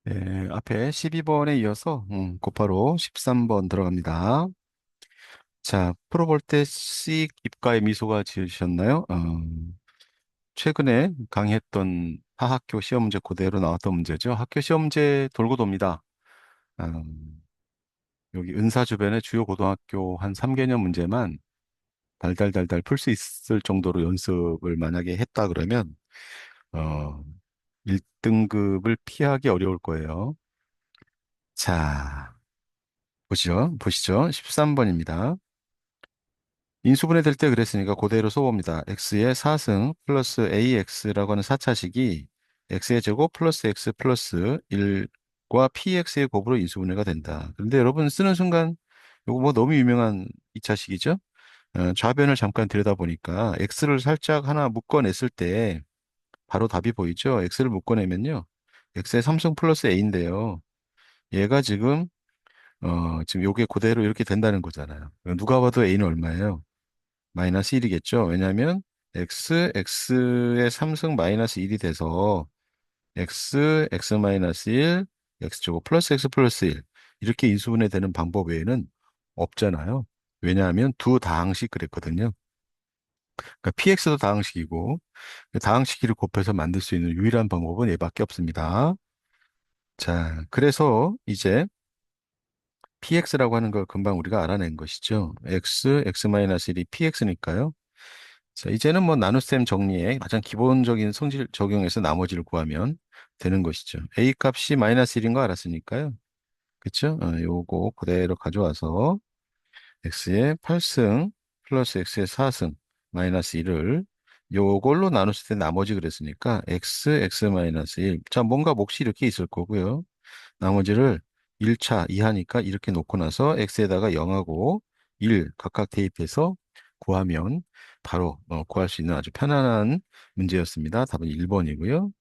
앞에 12번에 이어서 곧바로 13번 들어갑니다. 자, 풀어볼 때 씩 입가에 미소가 지으셨나요? 최근에 강의했던 하학교 시험 문제 그대로 나왔던 문제죠. 학교 시험 문제 돌고 돕니다. 여기 은사 주변의 주요 고등학교 한 3개년 문제만 달달달달 풀 수 있을 정도로 연습을 만약에 했다 그러면 어, 1등급을 피하기 어려울 거예요. 자, 보시죠. 13번입니다. 인수분해 될 때 그랬으니까 그대로 써봅니다. x의 4승 플러스 ax라고 하는 4차식이 x의 제곱 플러스 x 플러스 1과 px의 곱으로 인수분해가 된다. 그런데 여러분 쓰는 순간 이거 뭐 너무 유명한 2차식이죠? 좌변을 잠깐 들여다보니까 x를 살짝 하나 묶어냈을 때 바로 답이 보이죠? x를 묶어내면요. x의 3승 플러스 a인데요. 얘가 지금 요게 그대로 이렇게 된다는 거잖아요. 누가 봐도 a는 얼마예요? 마이너스 1이겠죠. 왜냐하면 x의 3승 마이너스 1이 돼서 x 마이너스 1, x제곱 플러스 x 플러스 1 이렇게 인수분해 되는 방법 외에는 없잖아요. 왜냐하면 두 다항식 그랬거든요. 그러니까 px도 다항식이고 그 다항식끼리 곱해서 만들 수 있는 유일한 방법은 얘밖에 없습니다. 자, 그래서 이제 px라고 하는 걸 금방 우리가 알아낸 것이죠. x-1이 px니까요. 자, 이제는 뭐 나눗셈 정리에 가장 기본적인 성질 적용해서 나머지를 구하면 되는 것이죠. a 값이 마이너스 1인 거 알았으니까요. 그쵸? 요거 그대로 가져와서 x의 8승 플러스 x의 4승 마이너스 1을 요걸로 나눴을 때 나머지 그랬으니까 x 마이너스 1. 자, 뭔가 몫이 이렇게 있을 거고요. 나머지를 1차 이하니까 이렇게 놓고 나서 x에다가 0하고 1 각각 대입해서 구하면 바로 구할 수 있는 아주 편안한 문제였습니다. 답은 1번이고요.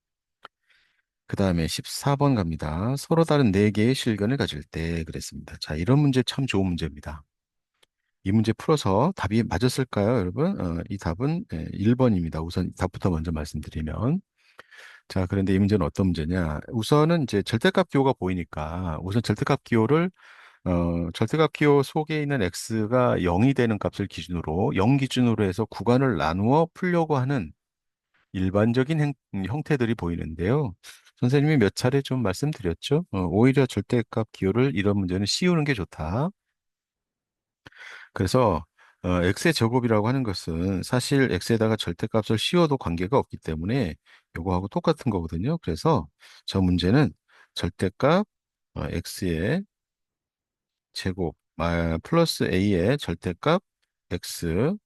그 다음에 14번 갑니다. 서로 다른 4개의 실근을 가질 때 그랬습니다. 자, 이런 문제 참 좋은 문제입니다. 이 문제 풀어서 답이 맞았을까요, 여러분? 이 답은 1번입니다. 우선 답부터 먼저 말씀드리면. 자, 그런데 이 문제는 어떤 문제냐? 우선은 이제 절대값 기호가 보이니까 우선 절대값 기호 속에 있는 x가 0이 되는 값을 기준으로 0 기준으로 해서 구간을 나누어 풀려고 하는 일반적인 형태들이 보이는데요. 선생님이 몇 차례 좀 말씀드렸죠. 오히려 절대값 기호를 이런 문제는 씌우는 게 좋다. 그래서 x의 제곱이라고 하는 것은 사실 x에다가 절대값을 씌워도 관계가 없기 때문에 요거하고 똑같은 거거든요. 그래서 저 문제는 절대값 x의 제곱 플러스 a의 절대값 x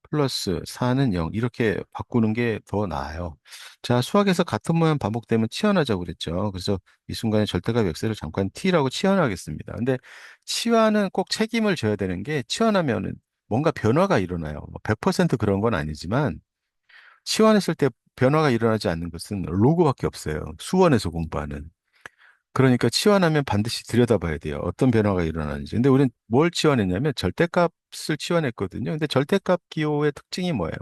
플러스 4는 0 이렇게 바꾸는 게 더 나아요. 자, 수학에서 같은 모양 반복되면 치환하자고 그랬죠. 그래서 이 순간에 절대값 x를 잠깐 t라고 치환하겠습니다. 근데 치환은 꼭 책임을 져야 되는 게 치환하면은 뭔가 변화가 일어나요. 100% 그런 건 아니지만 치환했을 때 변화가 일어나지 않는 것은 로그밖에 없어요. 수원에서 공부하는. 그러니까 치환하면 반드시 들여다봐야 돼요. 어떤 변화가 일어나는지. 근데 우리는 뭘 치환했냐면 절대값을 치환했거든요. 근데 절대값 기호의 특징이 뭐예요?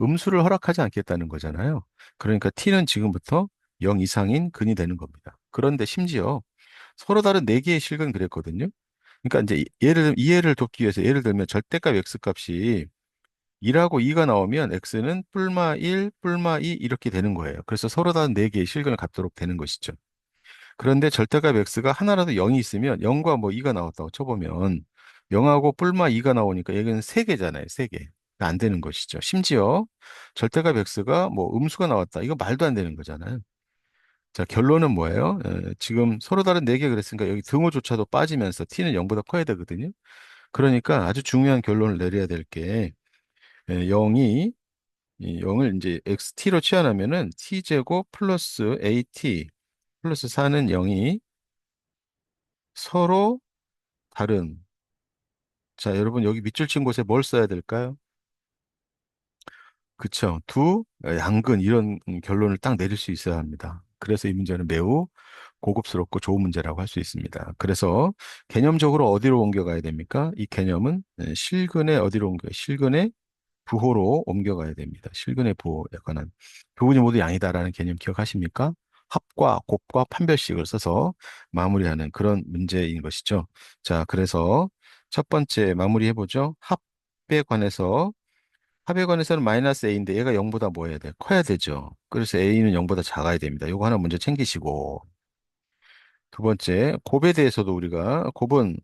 음수를 허락하지 않겠다는 거잖아요. 그러니까 t는 지금부터 0 이상인 근이 되는 겁니다. 그런데 심지어 서로 다른 네 개의 실근 그랬거든요. 그러니까 이제 이해를 돕기 위해서 예를 들면 절대값 x 값이 1하고 2가 나오면 x는 뿔마 1, 뿔마 2 이렇게 되는 거예요. 그래서 서로 다른 네 개의 실근을 갖도록 되는 것이죠. 그런데 절대값 x가 하나라도 0이 있으면 0과 뭐 2가 나왔다고 쳐보면 0하고 뿔마 2가 나오니까 여기는 3개잖아요. 3개. 안 되는 것이죠. 심지어 절대값 x가 뭐 음수가 나왔다. 이거 말도 안 되는 거잖아요. 자, 결론은 뭐예요? 지금 서로 다른 4개 그랬으니까 여기 등호조차도 빠지면서 t는 0보다 커야 되거든요. 그러니까 아주 중요한 결론을 내려야 될 게 0이 이 0을 이제 xt로 치환하면은 t제곱 플러스 at 플러스 4는 0이 서로 다른. 자, 여러분 여기 밑줄 친 곳에 뭘 써야 될까요? 그쵸. 양근 이런 결론을 딱 내릴 수 있어야 합니다. 그래서 이 문제는 매우 고급스럽고 좋은 문제라고 할 수 있습니다. 그래서 개념적으로 어디로 옮겨가야 됩니까? 이 개념은 실근에 어디로 실근의 부호로 옮겨가야 됩니다. 실근의 부호, 약간은 부분이 모두 양이다라는 개념 기억하십니까? 합과 곱과 판별식을 써서 마무리하는 그런 문제인 것이죠. 자, 그래서 첫 번째 마무리해보죠. 합에 관해서는 마이너스 a인데 얘가 0보다 뭐 해야 돼? 커야 되죠. 그래서 a는 0보다 작아야 됩니다. 요거 하나 먼저 챙기시고. 두 번째, 곱에 대해서도 우리가 곱은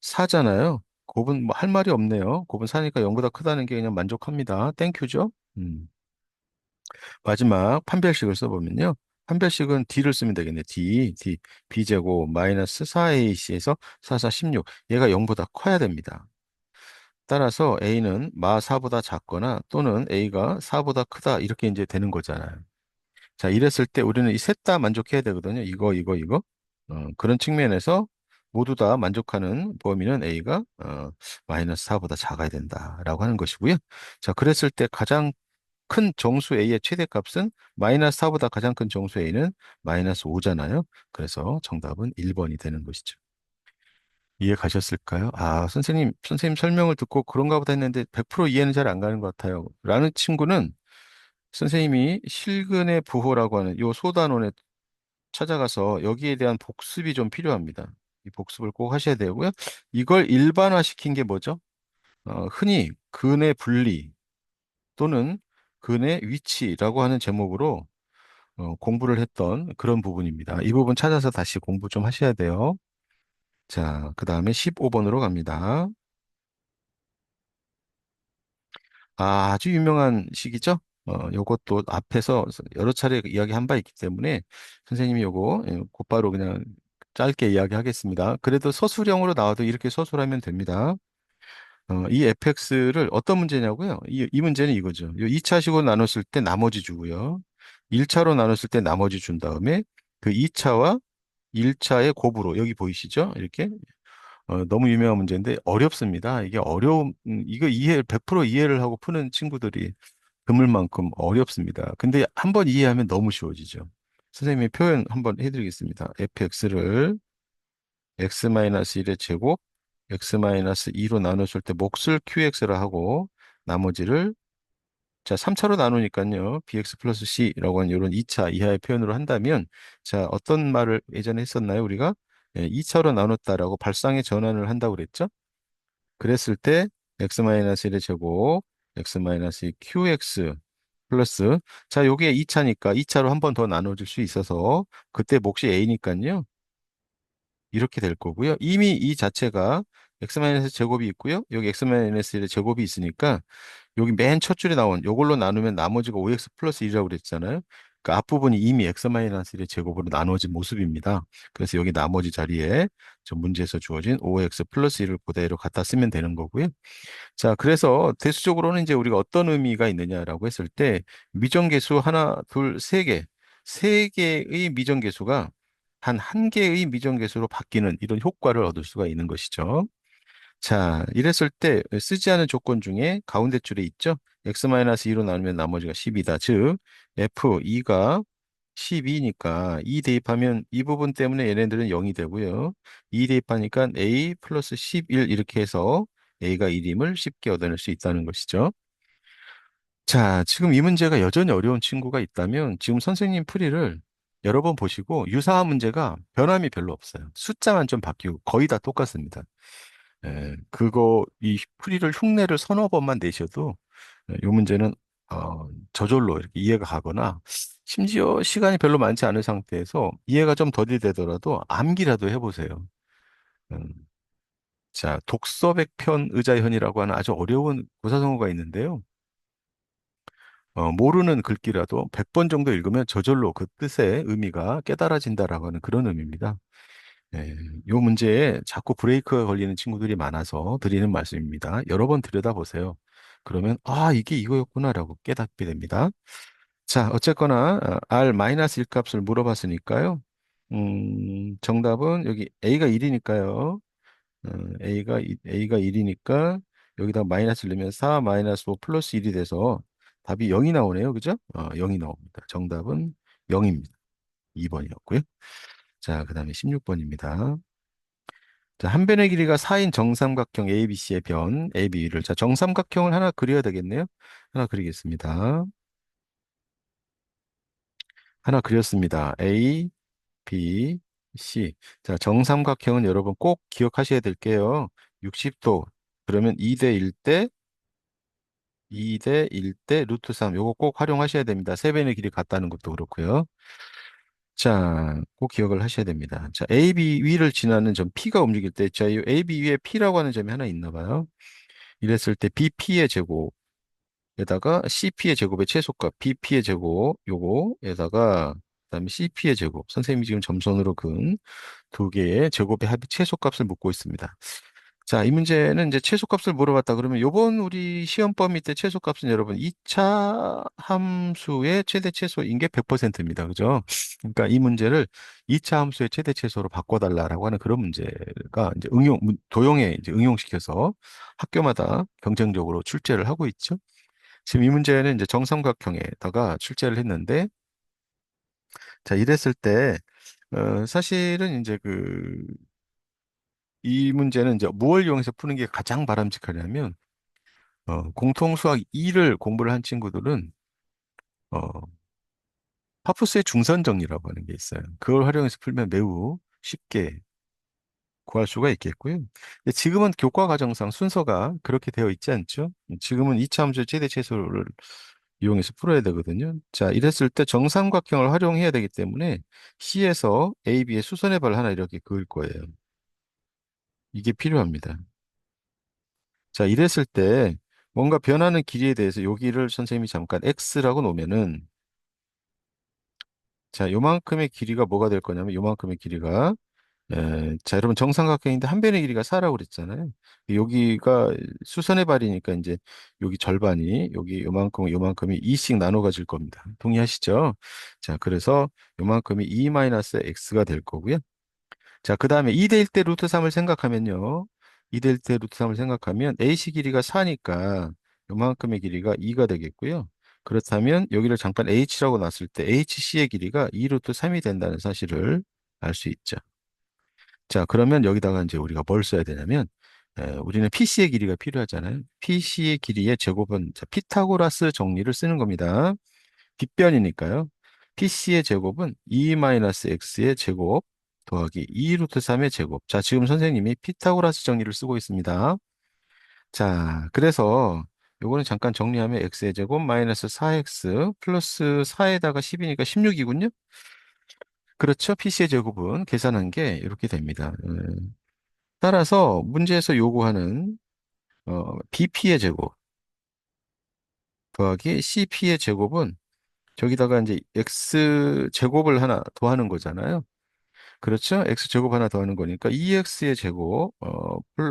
4잖아요. 곱은 뭐 할 말이 없네요. 곱은 4니까 0보다 크다는 게 그냥 만족합니다. 땡큐죠? 마지막 판별식을 써보면요. 판별식은 D를 쓰면 되겠네. D, B제곱 마이너스 4AC에서 4, 4, 16. 얘가 0보다 커야 됩니다. 따라서 A는 마 4보다 작거나 또는 A가 4보다 크다. 이렇게 이제 되는 거잖아요. 자, 이랬을 때 우리는 이 셋 다 만족해야 되거든요. 이거. 그런 측면에서 모두 다 만족하는 범위는 A가 마이너스 4보다 작아야 된다라고 하는 것이고요. 자, 그랬을 때 가장 큰 정수 A의 최대값은 마이너스 4보다 가장 큰 정수 A는 마이너스 5잖아요. 그래서 정답은 1번이 되는 것이죠. 이해 가셨을까요? 아, 선생님 설명을 듣고 그런가 보다 했는데 100% 이해는 잘 안 가는 것 같아요. 라는 친구는 선생님이 실근의 부호라고 하는 요 소단원에 찾아가서 여기에 대한 복습이 좀 필요합니다. 이 복습을 꼭 하셔야 되고요. 이걸 일반화시킨 게 뭐죠? 흔히 근의 분리 또는 근의 위치라고 하는 제목으로 공부를 했던 그런 부분입니다. 이 부분 찾아서 다시 공부 좀 하셔야 돼요. 자, 그 다음에 15번으로 갑니다. 아주 유명한 식이죠? 요것도 앞에서 여러 차례 이야기한 바 있기 때문에 선생님이 요거 곧바로 그냥 짧게 이야기하겠습니다. 그래도 서술형으로 나와도 이렇게 서술하면 됩니다. 이 fx를 어떤 문제냐고요? 이 문제는 이거죠. 요 2차식으로 나눴을 때 나머지 주고요. 1차로 나눴을 때 나머지 준 다음에 그 2차와 1차의 곱으로 여기 보이시죠? 이렇게 너무 유명한 문제인데 어렵습니다. 이게 이거 100% 이해를 하고 푸는 친구들이 드물 만큼 어렵습니다. 근데 한번 이해하면 너무 쉬워지죠. 선생님이 표현 한번 해드리겠습니다. fx를 x-1의 제곱, x-2로 나눴을 때 몫을 qx라 하고 나머지를 자, 3차로 나누니까요. bx 플러스 c라고 하는 이런 2차 이하의 표현으로 한다면 자, 어떤 말을 예전에 했었나요? 우리가 2차로 나눴다라고 발상의 전환을 한다고 그랬죠? 그랬을 때 x-1의 제곱, x-2 qx 플러스 자, 요게 2차니까 2차로 한 번 더 나눠줄 수 있어서 그때 몫이 a니까요. 이렇게 될 거고요. 이미 이 자체가 x 제곱이 있고요. 여기 x-1의 제곱이 있으니까 여기 맨 첫 줄에 나온 요걸로 나누면 나머지가 5x 플러스 1이라고 그랬잖아요. 그 앞부분이 이미 x-1의 제곱으로 나눠진 모습입니다. 그래서 여기 나머지 자리에 저 문제에서 주어진 5x 플러스 1을 그대로 갖다 쓰면 되는 거고요. 자, 그래서 대수적으로는 이제 우리가 어떤 의미가 있느냐라고 했을 때 미정계수 하나, 둘, 세 개의 미정계수가 한 개의 미정계수로 바뀌는 이런 효과를 얻을 수가 있는 것이죠. 자, 이랬을 때 쓰지 않은 조건 중에 가운데 줄에 있죠. x-2로 나누면 나머지가 10이다. 즉, f2가 12니까 2 대입하면 이 부분 때문에 얘네들은 0이 되고요. 2 대입하니까 a 플러스 11 이렇게 해서 a가 1임을 쉽게 얻어낼 수 있다는 것이죠. 자, 지금 이 문제가 여전히 어려운 친구가 있다면 지금 선생님 풀이를 여러 번 보시고 유사한 문제가 변함이 별로 없어요. 숫자만 좀 바뀌고 거의 다 똑같습니다. 이 풀이를 흉내를 서너 번만 내셔도 이 문제는 저절로 이렇게 이해가 가거나 심지어 시간이 별로 많지 않은 상태에서 이해가 좀 더디 되더라도 암기라도 해보세요. 음, 자, 독서백편 의자현이라고 하는 아주 어려운 고사성어가 있는데요. 모르는 글귀라도 100번 정도 읽으면 저절로 그 뜻의 의미가 깨달아진다라고 하는 그런 의미입니다. 예, 요 문제에 자꾸 브레이크가 걸리는 친구들이 많아서 드리는 말씀입니다. 여러 번 들여다보세요. 그러면, 아, 이게 이거였구나라고 깨닫게 됩니다. 자, 어쨌거나, R-1 값을 물어봤으니까요. 정답은 여기 A가 1이니까요. A가 1이니까 여기다 마이너스를 넣으면 4 마이너스 5 플러스 1이 돼서 답이 0이 나오네요. 그죠? 0이 나옵니다. 정답은 0입니다. 2번이었고요. 자, 그 다음에 16번입니다. 자, 한 변의 길이가 4인 정삼각형 ABC의 변, AB를. 자, 정삼각형을 하나 그려야 되겠네요. 하나 그리겠습니다. 하나 그렸습니다. A, B, C. 자, 정삼각형은 여러분 꼭 기억하셔야 될게요. 60도. 그러면 2대 1대 2대 1대 루트 3. 요거 꼭 활용하셔야 됩니다. 세변의 길이 같다는 것도 그렇고요. 자, 꼭 기억을 하셔야 됩니다. 자, AB 위를 지나는 점 P가 움직일 때, 자, 이 AB 위에 P라고 하는 점이 하나 있나 봐요. 이랬을 때 BP의 제곱에다가 CP의 제곱의 최소값, BP의 제곱, 요거에다가 그다음에 CP의 제곱. 선생님이 지금 점선으로 근 두 개의 제곱의 합의 최소값을 묻고 있습니다. 자, 이 문제는 이제 최소값을 물어봤다 그러면 요번 우리 시험 범위 때 최소값은 여러분 2차 함수의 최대 최소인 게 100%입니다. 그죠? 그러니까 이 문제를 2차 함수의 최대 최소로 바꿔달라라고 하는 그런 문제가 이제 도형에 이제 응용시켜서 학교마다 경쟁적으로 출제를 하고 있죠. 지금 이 문제는 이제 정삼각형에다가 출제를 했는데, 자, 이랬을 때, 사실은 이제 이 문제는 이제 무엇을 이용해서 푸는 게 가장 바람직하냐면, 공통수학 2를 공부를 한 친구들은, 어, 파푸스의 중선 정리라고 하는 게 있어요. 그걸 활용해서 풀면 매우 쉽게 구할 수가 있겠고요. 근데 지금은 교과 과정상 순서가 그렇게 되어 있지 않죠? 지금은 이차 함수 최대 최소를 이용해서 풀어야 되거든요. 자, 이랬을 때 정삼각형을 활용해야 되기 때문에 C에서 A, B의 수선의 발 하나 이렇게 그을 거예요. 이게 필요합니다. 자, 이랬을 때 뭔가 변하는 길이에 대해서 여기를 선생님이 잠깐 X라고 놓으면은, 자, 요만큼의 길이가 뭐가 될 거냐면 요만큼의 길이가, 자, 여러분 정삼각형인데 한 변의 길이가 4라고 그랬잖아요. 여기가 수선의 발이니까 이제 여기 절반이 여기 요만큼 요만큼이 2씩 나눠 가질 겁니다. 동의하시죠? 자, 그래서 요만큼이 2-x가 될 거고요. 자, 그 다음에 2대 1대 루트 3을 생각하면요. 2대 1대 루트 3을 생각하면 AC 길이가 4니까 요만큼의 길이가 2가 되겠고요. 그렇다면 여기를 잠깐 H라고 놨을 때 HC의 길이가 2 루트 3이 된다는 사실을 알 수 있죠. 자, 그러면 여기다가 이제 우리가 뭘 써야 되냐면, 우리는 PC의 길이가 필요하잖아요. PC의 길이의 제곱은 자, 피타고라스 정리를 쓰는 겁니다. 빗변이니까요. PC의 제곱은 2-x의 제곱 더하기 2 루트 3의 제곱. 자, 지금 선생님이 피타고라스 정리를 쓰고 있습니다. 자, 그래서 요거는 잠깐 정리하면 x의 제곱 마이너스 4x 플러스 4에다가 10이니까 16이군요. 그렇죠. PC의 제곱은 계산한 게 이렇게 됩니다. 따라서 문제에서 요구하는 BP의 제곱 더하기 CP의 제곱은 저기다가 이제 x 제곱을 하나 더하는 거잖아요. 그렇죠? x 제곱 하나 더하는 거니까 2x의 제곱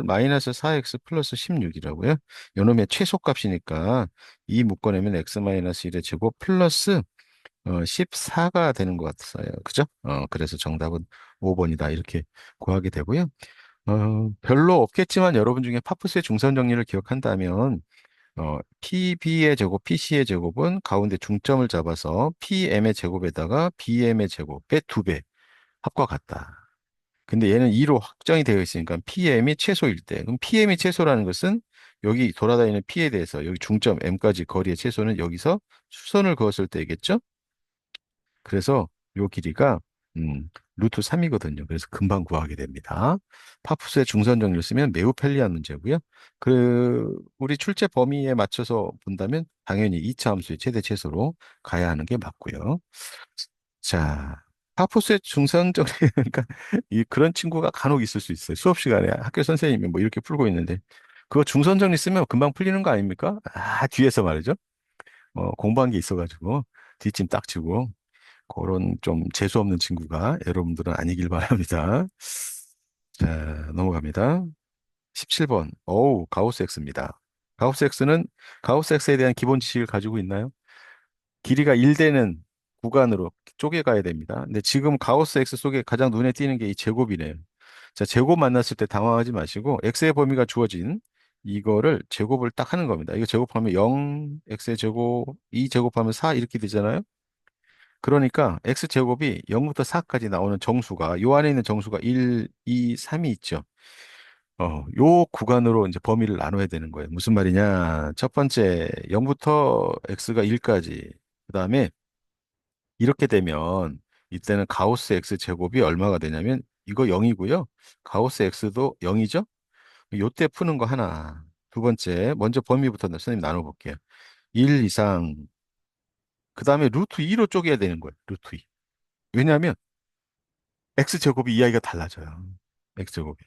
마이너스 4x 플러스 16이라고요. 요놈의 최소값이니까 이 묶어내면 x 마이너스 1의 제곱 플러스 14가 되는 것 같아요. 그죠? 그래서 정답은 5번이다. 이렇게 구하게 되고요. 별로 없겠지만 여러분 중에 파푸스의 중선 정리를 기억한다면 PB의 제곱, PC의 제곱은 가운데 중점을 잡아서 PM의 제곱에다가 BM의 제곱의 2배 합과 같다. 근데 얘는 2로 확정이 되어 있으니까 PM이 최소일 때. 그럼 PM이 최소라는 것은 여기 돌아다니는 P에 대해서 여기 중점 M까지 거리의 최소는 여기서 수선을 그었을 때겠죠? 그래서 요 길이가 루트 3이거든요. 그래서 금방 구하게 됩니다. 파푸스의 중선 정리를 쓰면 매우 편리한 문제고요. 우리 출제 범위에 맞춰서 본다면 당연히 2차 함수의 최대 최소로 가야 하는 게 맞고요. 자, 파푸스의 중선 정리 그러니까 이 그런 친구가 간혹 있을 수 있어요. 수업 시간에 학교 선생님이 뭐 이렇게 풀고 있는데 그거 중선 정리 쓰면 금방 풀리는 거 아닙니까? 아, 뒤에서 말이죠. 공부한 게 있어가지고 뒷짐 딱 지고 그런 좀 재수 없는 친구가 여러분들은 아니길 바랍니다. 자, 넘어갑니다. 17번. 어우, 가우스 X입니다. 가우스 X는 가우스 X에 대한 기본 지식을 가지고 있나요? 길이가 1되는 구간으로 쪼개가야 됩니다. 근데 지금 가우스 X 속에 가장 눈에 띄는 게 이 제곱이네요. 자, 제곱 만났을 때 당황하지 마시고 X의 범위가 주어진 이거를 제곱을 딱 하는 겁니다. 이거 제곱하면 0, X의 제곱, 2 제곱하면 4 이렇게 되잖아요. 그러니까 x제곱이 0부터 4까지 나오는 정수가 요 안에 있는 정수가 1, 2, 3이 있죠. 요 구간으로 이제 범위를 나눠야 되는 거예요. 무슨 말이냐? 첫 번째 0부터 x가 1까지. 그다음에 이렇게 되면 이때는 가우스 x 제곱이 얼마가 되냐면 이거 0이고요. 가우스 x도 0이죠. 요때 푸는 거 하나. 두 번째, 먼저 범위부터 선생님 나눠볼게요. 1 이상, 그 다음에 루트 2로 쪼개야 되는 거예요. 루트 2. 왜냐하면 x제곱이 이하이가 달라져요. x제곱이.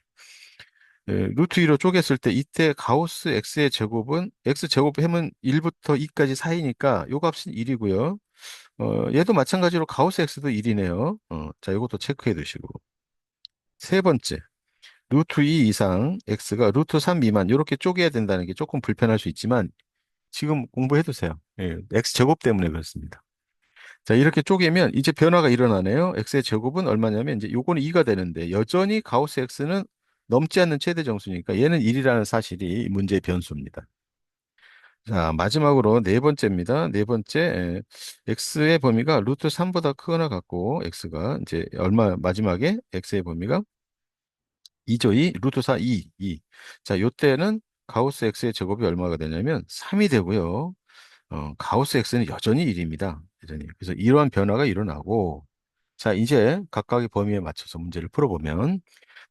예, 루트 2로 쪼갰을 때 이때 가우스 x의 제곱은 x제곱 하면 1부터 2까지 사이니까 요 값은 1이고요. 얘도 마찬가지로 가우스 x도 1이네요. 자, 이것도 체크해 두시고. 세 번째, 루트 2 이상 x가 루트 3 미만 이렇게 쪼개야 된다는 게 조금 불편할 수 있지만 지금 공부해 두세요. 예, x제곱 때문에 그렇습니다. 자, 이렇게 쪼개면 이제 변화가 일어나네요. x의 제곱은 얼마냐면 이제 요거는 2가 되는데 여전히 가우스 x는 넘지 않는 최대 정수니까 얘는 1이라는 사실이 이 문제의 변수입니다. 자, 마지막으로 네 번째입니다. 네 번째, x의 범위가 루트 3보다 크거나 같고 x가 이제 얼마 마지막에 x의 범위가 2죠. 2, 루트 4, 2, 2. 자, 요때는 가우스 x의 제곱이 얼마가 되냐면 3이 되고요. 가우스 x는 여전히 1입니다. 여전히. 그래서 이러한 변화가 일어나고, 자, 이제 각각의 범위에 맞춰서 문제를 풀어보면,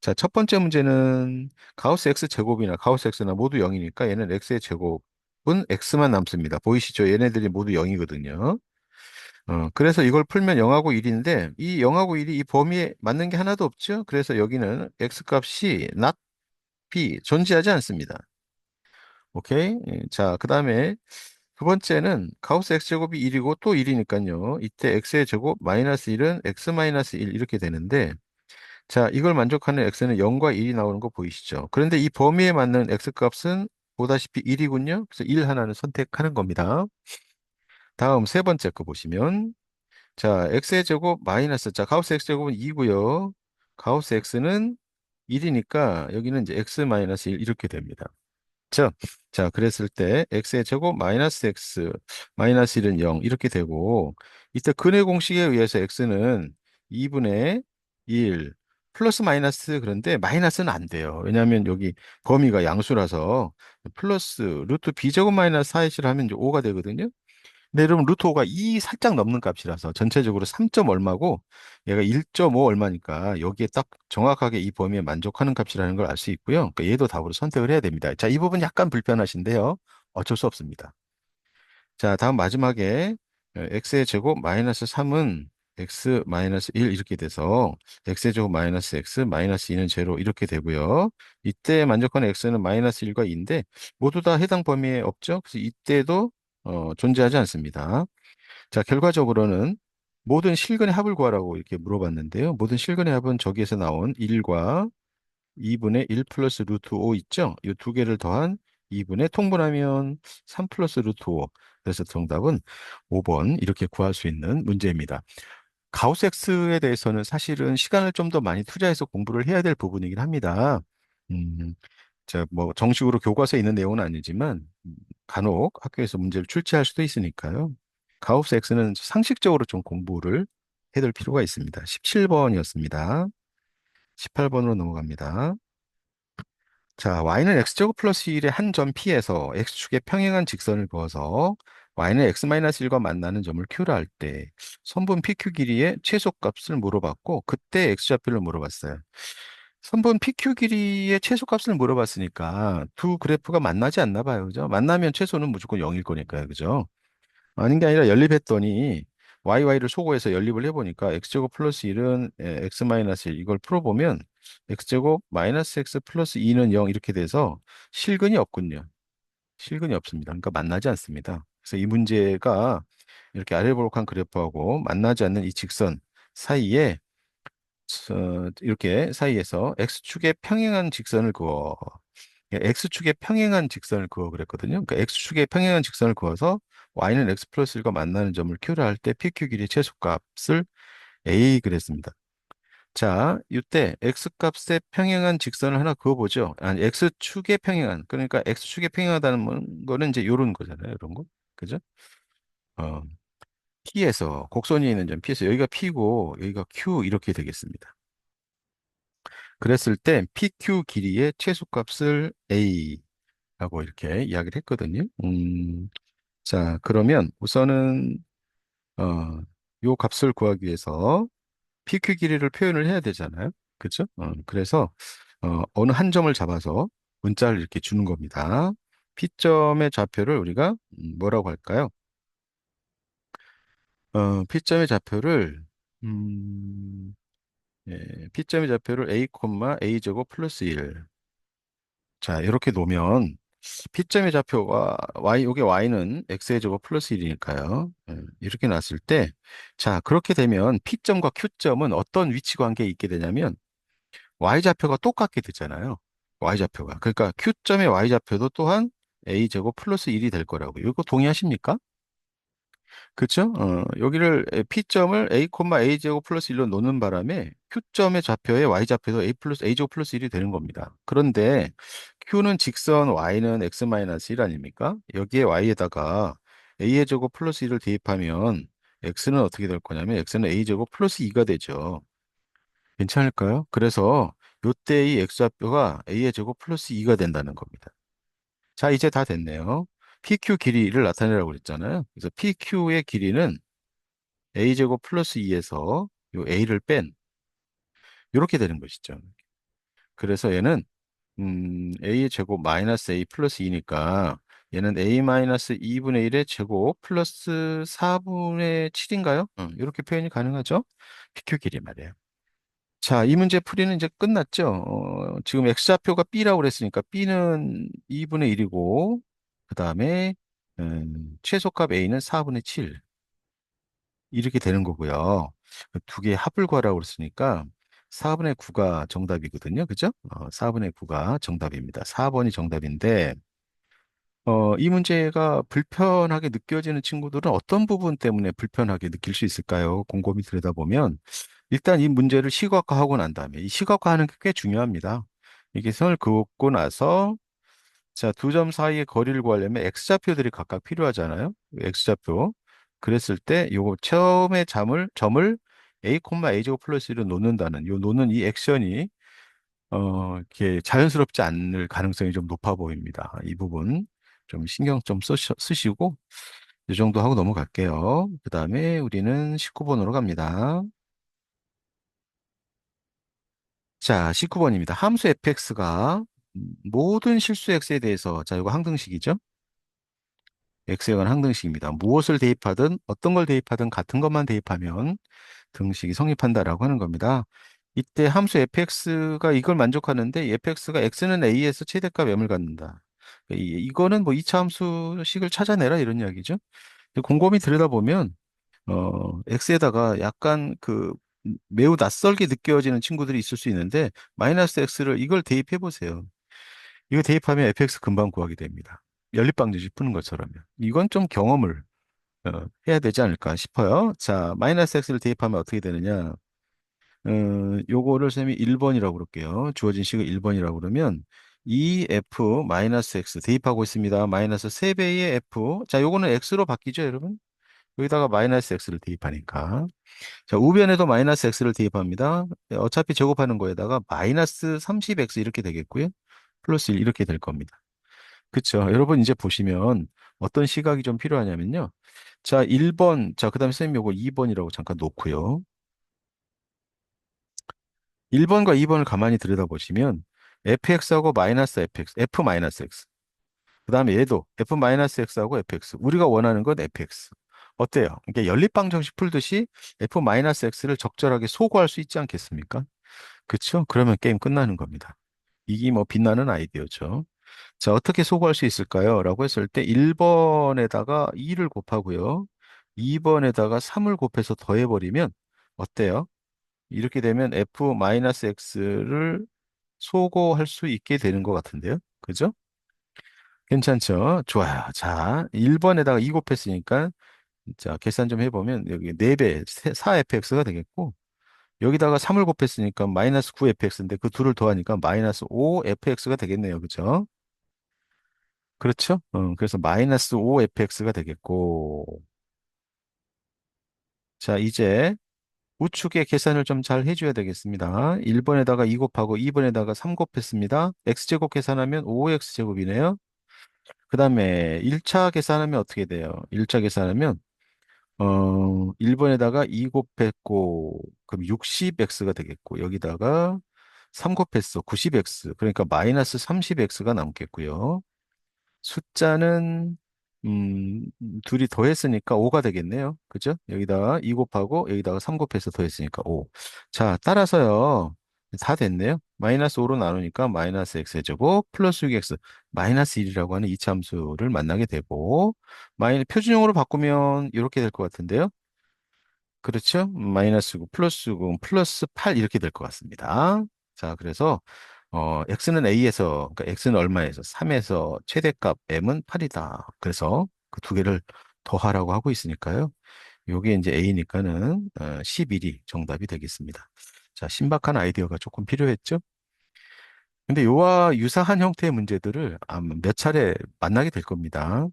자, 첫 번째 문제는 가우스 x 제곱이나 가우스 x나 모두 0이니까 얘는 x의 제곱은 x만 남습니다. 보이시죠? 얘네들이 모두 0이거든요. 그래서 이걸 풀면 0하고 1인데, 이 0하고 1이 이 범위에 맞는 게 하나도 없죠? 그래서 여기는 x 값이 not b, 존재하지 않습니다. 오케이? 예, 자, 그 다음에 두 번째는 가우스 x제곱이 1이고 또 1이니까요. 이때 x의 제곱 마이너스 1은 x 마이너스 1 이렇게 되는데 자, 이걸 만족하는 x는 0과 1이 나오는 거 보이시죠? 그런데 이 범위에 맞는 x 값은 보다시피 1이군요. 그래서 1 하나는 선택하는 겁니다. 다음 세 번째 거 보시면 자, x의 제곱 마이너스 자, 가우스 x제곱은 2고요. 가우스 x는 1이니까 여기는 이제 x 마이너스 1 이렇게 됩니다. 자, 자, 그랬을 때 x의 제곱 마이너스 x 마이너스 1은 0 이렇게 되고 이때 근의 공식에 의해서 x는 2분의 1 플러스 마이너스 그런데 마이너스는 안 돼요. 왜냐하면 여기 범위가 양수라서 플러스 루트 b제곱 마이너스 4을 하면 이제 5가 되거든요. 근데 여러분 루트 5가 2 살짝 넘는 값이라서 전체적으로 3점 얼마고 얘가 1.5 얼마니까 여기에 딱 정확하게 이 범위에 만족하는 값이라는 걸 알 수 있고요. 그러니까 얘도 답으로 선택을 해야 됩니다. 자, 이 부분 약간 불편하신데요. 어쩔 수 없습니다. 자, 다음 마지막에 x의 제곱 마이너스 3은 x 마이너스 1 이렇게 돼서 x의 제곱 마이너스 x 마이너스 2는 제로 이렇게 되고요. 이때 만족하는 x는 마이너스 1과 2인데 모두 다 해당 범위에 없죠. 그래서 이때도 존재하지 않습니다. 자, 결과적으로는 모든 실근의 합을 구하라고 이렇게 물어봤는데요. 모든 실근의 합은 저기에서 나온 1과 2분의 1 플러스 루트 5 있죠? 이 두 개를 더한 2분의 통분하면 3 플러스 루트 5. 그래서 정답은 5번 이렇게 구할 수 있는 문제입니다. 가우스 X에 대해서는 사실은 시간을 좀 더 많이 투자해서 공부를 해야 될 부분이긴 합니다. 음, 뭐 정식으로 교과서에 있는 내용은 아니지만 간혹 학교에서 문제를 출제할 수도 있으니까요. 가우스 X는 상식적으로 좀 공부를 해둘 필요가 있습니다. 17번이었습니다. 18번으로 넘어갑니다. 자, y는 x제곱 플러스 1의 한 점 P에서 x축의 평행한 직선을 그어서 y는 x-1과 만나는 점을 Q라 할 때 선분 PQ 길이의 최소값을 물어봤고 그때 x좌표를 물어봤어요. 선분 PQ 길이의 최소값을 물어봤으니까 두 그래프가 만나지 않나 봐요. 그죠? 만나면 최소는 무조건 0일 거니까요. 그죠? 아닌 게 아니라 연립했더니 YY를 소거해서 연립을 해보니까 x제곱 플러스 1은 x 마이너스 1 이걸 풀어보면 x제곱 마이너스 x 플러스 2는 0 이렇게 돼서 실근이 없군요. 실근이 없습니다. 그러니까 만나지 않습니다. 그래서 이 문제가 이렇게 아래볼록한 그래프하고 만나지 않는 이 직선 사이에 이렇게 사이에서 x축의 평행한 직선을 그어 x축의 평행한 직선을 그어 그랬거든요. 그러니까 x축의 평행한 직선을 그어서 y는 x 플러스 1과 만나는 점을 q라 할 때 pq 길이의 최소값을 a 그랬습니다. 자, 이때 x값의 평행한 직선을 하나 그어보죠. 아니, x축의 평행한 그러니까 x축의 평행하다는 거는 이제 요런 거잖아요. 이런 거. 그죠? 어, P에서 곡선이 있는 점 P에서 여기가 P고 여기가 Q 이렇게 되겠습니다. 그랬을 때 PQ 길이의 최소값을 A라고 이렇게 이야기를 했거든요. 자, 그러면 우선은, 어, 요 값을 구하기 위해서 PQ 길이를 표현을 해야 되잖아요. 그렇죠? 그래서 어느 한 점을 잡아서 문자를 이렇게 주는 겁니다. P점의 좌표를 우리가 뭐라고 할까요? P점의 좌표를 P점의 좌표를 A, A 제곱 플러스 1. 자, 이렇게 놓으면 P점의 좌표가 Y, 요게 Y는 X의 제곱 플러스 1이니까요. 이렇게 놨을 때, 자, 그렇게 되면 P점과 Q점은 어떤 위치 관계에 있게 되냐면, Y좌표가 똑같게 되잖아요. Y좌표가. 그러니까 Q점의 Y좌표도 또한 A제곱 플러스 1이 될 거라고요. 이거 동의하십니까? 그렇죠? 여기를 P점을 A, A제곱 플러스 1로 놓는 바람에 Q점의 좌표의 Y좌표도 A 플러스 A제곱 플러스 1이 되는 겁니다. 그런데 Q는 직선, Y는 X 마이너스 1 아닙니까? 여기에 Y에다가 A의 제곱 플러스 1을 대입하면 X는 어떻게 될 거냐면 X는 A제곱 플러스 2가 되죠. 괜찮을까요? 그래서 요때 이 X좌표가 A의 제곱 플러스 2가 된다는 겁니다. 자, 이제 다 됐네요. PQ 길이를 나타내라고 그랬잖아요. 그래서 PQ의 길이는 a제곱 플러스 2에서 요 a를 뺀 이렇게 되는 것이죠. 그래서 얘는 a의 제곱 마이너스 a 플러스 2니까 얘는 a 마이너스 2분의 1의 제곱 플러스 4분의 7인가요? 이렇게 표현이 가능하죠? PQ 길이 말이에요. 자, 이 문제 풀이는 이제 끝났죠? 지금 x좌표가 b라고 그랬으니까 b는 2분의 1이고 그 다음에 최소값 a는 4분의 7 이렇게 되는 거고요. 두 개의 합을 구하라고 그랬으니까 4분의 9가 정답이거든요. 그죠? 4분의 9가 정답입니다. 4번이 정답인데, 이 문제가 불편하게 느껴지는 친구들은 어떤 부분 때문에 불편하게 느낄 수 있을까요? 곰곰이 들여다보면, 일단 이 문제를 시각화하고 난 다음에, 이 시각화하는 게 꽤 중요합니다. 이게 선을 그었고 나서 자, 두 점 사이의 거리를 구하려면 x좌표들이 각각 필요하잖아요. x좌표. 그랬을 때 요거 처음에 점을 a, a 제곱 플러스 1로 놓는다는 요 놓는 이 액션이 이렇게 자연스럽지 않을 가능성이 좀 높아 보입니다. 이 부분 좀 신경 좀 쓰시고 이 정도 하고 넘어갈게요. 그다음에 우리는 19번으로 갑니다. 자, 19번입니다. 함수 fx가 모든 실수 x에 대해서 자, 이거 항등식이죠? x에 관한 항등식입니다. 무엇을 대입하든 어떤 걸 대입하든 같은 것만 대입하면 등식이 성립한다라고 하는 겁니다. 이때 함수 fx가 이걸 만족하는데 fx가 x는 a에서 최대값 m을 갖는다. 이거는 뭐 2차 함수식을 찾아내라 이런 이야기죠. 곰곰이 들여다보면 x에다가 약간 그 매우 낯설게 느껴지는 친구들이 있을 수 있는데 마이너스 x를 이걸 대입해 보세요. 이거 대입하면 fx 금방 구하게 됩니다. 연립방정식 푸는 것처럼요. 이건 좀 경험을 해야 되지 않을까 싶어요. 자, 마이너스 x를 대입하면 어떻게 되느냐? 요거를 쌤이 1번이라고 그럴게요. 주어진 식을 1번이라고 그러면 2f 마이너스 x 대입하고 있습니다. 마이너스 3배의 f. 자, 요거는 x로 바뀌죠, 여러분? 여기다가 마이너스 x를 대입하니까. 자, 우변에도 마이너스 x를 대입합니다. 어차피 제곱하는 거에다가 마이너스 30x 이렇게 되겠고요. 플러스 1 이렇게 될 겁니다. 그쵸. 여러분 이제 보시면 어떤 시각이 좀 필요하냐면요. 자, 1번. 자, 그다음에 선생님 요거 2번이라고 잠깐 놓고요. 1번과 2번을 가만히 들여다보시면 fx하고 마이너스 fx, f 마이너스 x. 그다음에 얘도 f 마이너스 x하고 fx. 우리가 원하는 건 fx. 어때요? 이게 연립방정식 풀듯이 f 마이너스 x를 적절하게 소구할 수 있지 않겠습니까? 그쵸? 그러면 게임 끝나는 겁니다. 이게 뭐 빛나는 아이디어죠. 자, 어떻게 소구할 수 있을까요? 라고 했을 때 1번에다가 2를 곱하고요. 2번에다가 3을 곱해서 더해버리면 어때요? 이렇게 되면 f-x를 소거할 수 있게 되는 것 같은데요. 그죠? 괜찮죠? 좋아요. 자, 1번에다가 2 곱했으니까 자, 계산 좀 해보면 여기 4배, 4fx가 되겠고 여기다가 3을 곱했으니까 마이너스 9fx인데 그 둘을 더하니까 마이너스 5fx가 되겠네요. 그죠? 그렇죠? 그래서 마이너스 5fx가 되겠고 자, 이제 우측에 계산을 좀 잘 해줘야 되겠습니다. 1번에다가 2 곱하고 2번에다가 3 곱했습니다. x제곱 계산하면 5x제곱이네요. 그 다음에 1차 계산하면 어떻게 돼요? 1차 계산하면 1번에다가 2 곱했고, 그럼 60x가 되겠고, 여기다가 3 곱했어, 90x. 그러니까 마이너스 30x가 남겠고요. 숫자는, 둘이 더했으니까 5가 되겠네요. 그죠? 여기다가 2 곱하고, 여기다가 3 곱해서 더했으니까 5. 자, 따라서요. 다 됐네요. 마이너스 5로 나누니까 마이너스 x제곱 플러스 6x 마이너스 1이라고 하는 이차함수를 만나게 되고 표준형으로 바꾸면 이렇게 될 것 같은데요. 그렇죠? 마이너스 9 플러스 9 플러스 8 이렇게 될 것 같습니다. 자, 그래서 x는 a에서 그러니까 x는 얼마에서 3에서 최대값 m은 8이다. 그래서 그 두 개를 더하라고 하고 있으니까요. 요게 이제 a니까는 11이 정답이 되겠습니다. 자, 신박한 아이디어가 조금 필요했죠? 근데 요와 유사한 형태의 문제들을 아마 몇 차례 만나게 될 겁니다.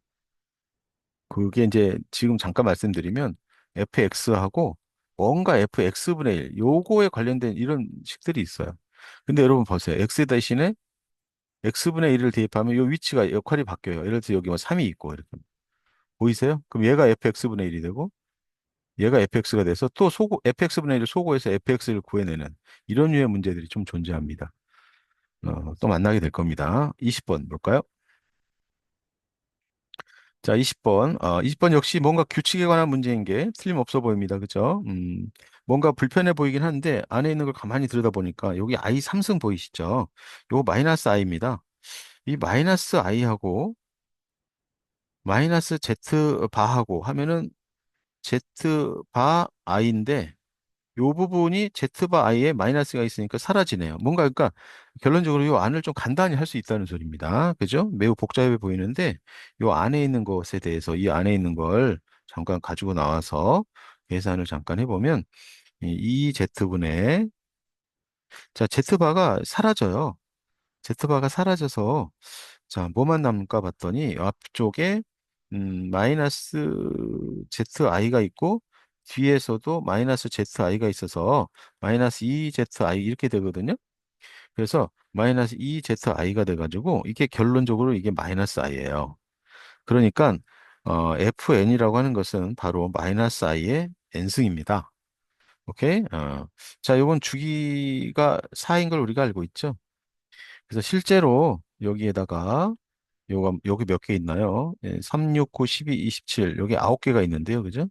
그게 이제 지금 잠깐 말씀드리면 fx하고 뭔가 fx분의 1 요거에 관련된 이런 식들이 있어요. 근데 여러분 보세요. x 대신에 x분의 1을 대입하면 요 위치가 역할이 바뀌어요. 예를 들어서 여기 뭐 3이 있고 이렇게 보이세요? 그럼 얘가 fx분의 1이 되고 얘가 fx가 돼서 또 fx분의 1을 소거해서 fx를 구해내는 이런 류의 문제들이 좀 존재합니다. 또 만나게 될 겁니다. 20번 볼까요? 자, 20번. 20번 역시 뭔가 규칙에 관한 문제인 게 틀림없어 보입니다. 그죠? 뭔가 불편해 보이긴 한데 안에 있는 걸 가만히 들여다보니까 여기 i 3승 보이시죠? 요거 마이너스 i입니다. 이 마이너스 i하고 마이너스 z 바하고 하면은 z 바 i인데 요 부분이 z바 i에 마이너스가 있으니까 사라지네요. 뭔가 그러니까 결론적으로 요 안을 좀 간단히 할 수 있다는 소리입니다. 그죠? 매우 복잡해 보이는데 요 안에 있는 것에 대해서 이 안에 있는 걸 잠깐 가지고 나와서 계산을 잠깐 해보면 이 z분의 자 z바가 사라져요. z바가 사라져서 자 뭐만 남을까 봤더니 앞쪽에 마이너스 zi가 있고 뒤에서도 마이너스 zi가 있어서 마이너스 2zi 이렇게 되거든요. 그래서 마이너스 2zi가 돼가지고 이게 결론적으로 이게 마이너스 i예요. 그러니까 fn이라고 하는 것은 바로 마이너스 i의 n승입니다. 오케이? 자, 이건 주기가 4인 걸 우리가 알고 있죠. 그래서 실제로 여기에다가 여기 몇 개 있나요? 3, 6, 9, 12, 27 여기 9개가 있는데요. 그죠?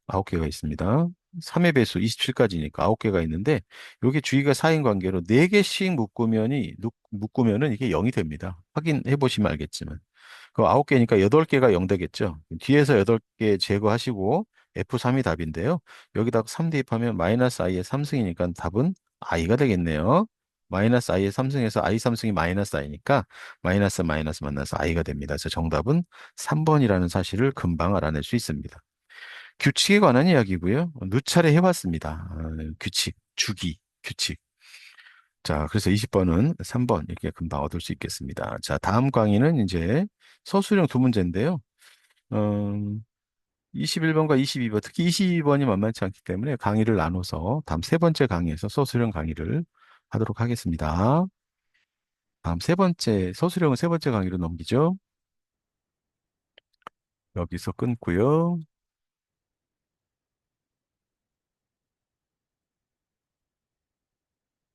9개가 있습니다. 3의 배수 27까지니까 9개가 있는데 여기 주기가 4인 관계로 4개씩 묶으면은 이게 0이 됩니다. 확인해 보시면 알겠지만. 그 9개니까 8개가 0 되겠죠. 뒤에서 8개 제거하시고 F3이 답인데요. 여기다가 3 대입하면 마이너스 i의 3승이니까 답은 i가 되겠네요. 마이너스 i의 3승에서 i 3승이 마이너스 i니까 마이너스 마이너스 만나서 i가 됩니다. 그래서 정답은 3번이라는 사실을 금방 알아낼 수 있습니다. 규칙에 관한 이야기고요. 누차례 해봤습니다. 규칙, 주기, 규칙. 자, 그래서 20번은 3번 이렇게 금방 얻을 수 있겠습니다. 자, 다음 강의는 이제 서술형 두 문제인데요. 어, 21번과 22번, 특히 22번이 만만치 않기 때문에 강의를 나눠서 다음 세 번째 강의에서 서술형 강의를 하도록 하겠습니다. 다음 세 번째, 서술형은 세 번째 강의로 넘기죠. 여기서 끊고요.